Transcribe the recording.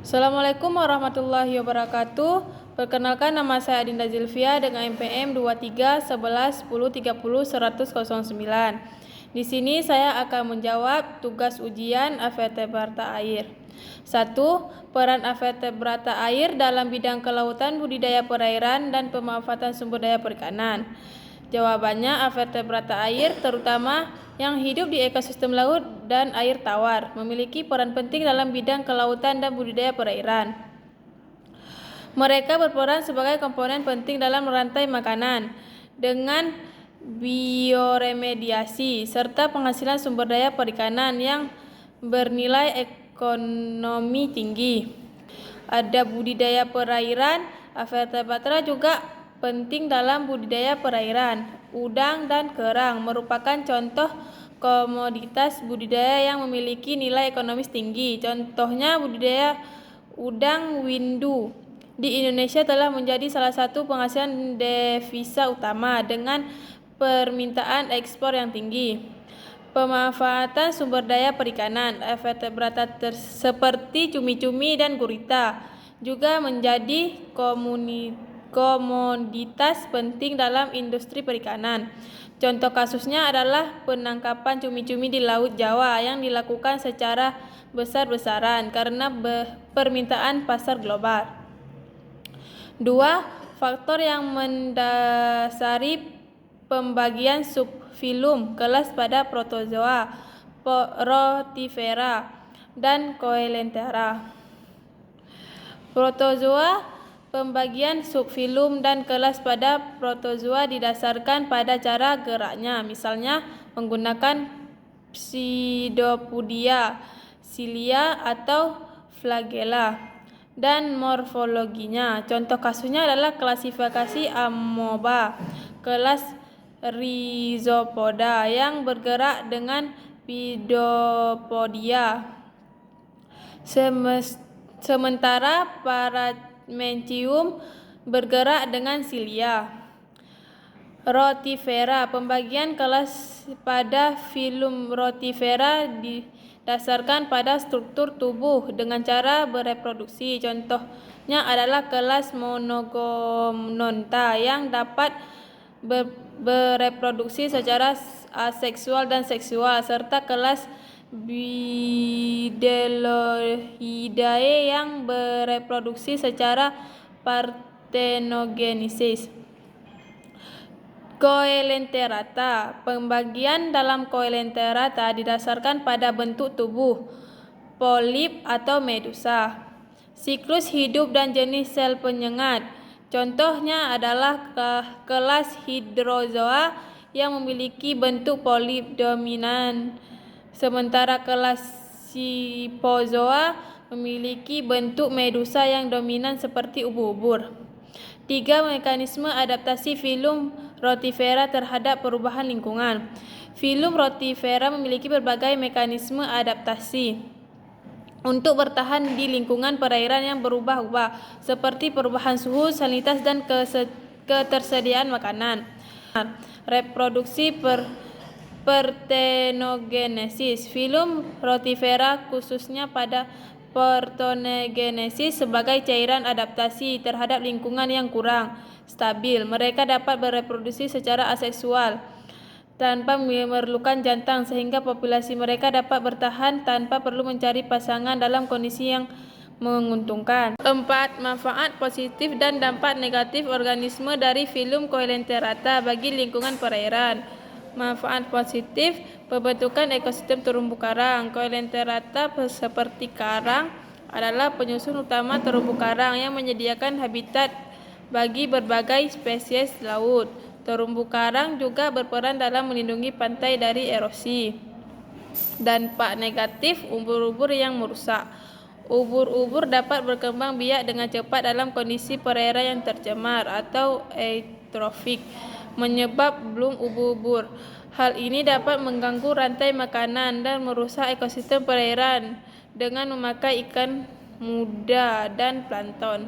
Assalamualaikum warahmatullahi wabarakatuh. Perkenalkan, nama saya Adinda Zilvia dengan NPM 231110301009. Di sini saya akan menjawab tugas ujian invertebrata air. 1. Peran invertebrata air dalam bidang kelautan, budidaya perairan, dan pemanfaatan sumber daya perikanan. Jawabannya, invertebrata air terutama yang hidup di ekosistem laut dan air tawar memiliki peran penting dalam bidang kelautan dan budidaya perairan. Mereka berperan sebagai komponen penting dalam rantai makanan dengan bioremediasi serta penghasilan sumber daya perikanan yang bernilai ekonomi tinggi. Ada budidaya perairan, invertebrata juga penting dalam budidaya perairan. Udang dan kerang merupakan contoh komoditas budidaya yang memiliki nilai ekonomis tinggi. Contohnya budidaya udang windu di Indonesia telah menjadi salah satu penghasilan devisa utama dengan permintaan ekspor yang tinggi. Pemanfaatan sumber daya perikanan, invertebrata seperti cumi-cumi dan gurita juga menjadi komoditas penting dalam industri perikanan. Contoh kasusnya adalah penangkapan cumi-cumi di Laut Jawa yang dilakukan secara besar-besaran karena permintaan pasar global. 2. Faktor yang mendasari pembagian subfilum kelas pada protozoa, rotifera, dan coelenterata. Protozoa. Pembagian subfilum dan kelas pada protozoa didasarkan pada cara geraknya, misalnya menggunakan pseudopodia, silia, atau flagella, dan morfologinya. Contoh kasusnya adalah klasifikasi amoeba, kelas Rhizopoda yang bergerak dengan pseudopodia. Sementara Paramencium bergerak dengan silia. Rotifera. Pembagian kelas pada filum rotifera didasarkan pada struktur tubuh dengan cara bereproduksi. Contohnya adalah kelas Monogononta yang dapat bereproduksi secara aseksual dan seksual, serta kelas Bdelloidae yang bereproduksi secara partenogenesis. Coelenterata. Pembagian dalam coelenterata didasarkan pada bentuk tubuh, polip atau medusa, siklus hidup dan jenis sel penyengat. Contohnya adalah kelas Hydrozoa yang memiliki bentuk polip dominan, sementara kelas Scyphozoa memiliki bentuk medusa yang dominan seperti ubur-ubur. 3. Mekanisme adaptasi filum rotifera terhadap perubahan lingkungan. Filum rotifera memiliki berbagai mekanisme adaptasi untuk bertahan di lingkungan perairan yang berubah-ubah, seperti perubahan suhu, salinitas, dan ketersediaan makanan. Reproduksi partenogenesis. Filum rotifera khususnya pada partenogenesis sebagai cairan adaptasi terhadap lingkungan yang kurang stabil. Mereka dapat bereproduksi secara aseksual tanpa memerlukan jantan, sehingga populasi mereka dapat bertahan tanpa perlu mencari pasangan dalam kondisi yang menguntungkan. 4. Manfaat positif dan dampak negatif organisme dari filum coelenterata bagi lingkungan perairan. Manfaat positif: pembentukan ekosistem terumbu karang. Coelenterata seperti karang adalah penyusun utama terumbu karang yang menyediakan habitat bagi berbagai spesies laut. Terumbu karang juga berperan dalam melindungi pantai dari erosi. Dampak negatif: ubur-ubur yang merusak. Ubur-ubur dapat berkembang biak dengan cepat dalam kondisi perairan yang tercemar atau eutrofik, menyebab bloom ubur-ubur. Hal ini dapat mengganggu rantai makanan dan merusak ekosistem perairan dengan memakan ikan muda dan plankton.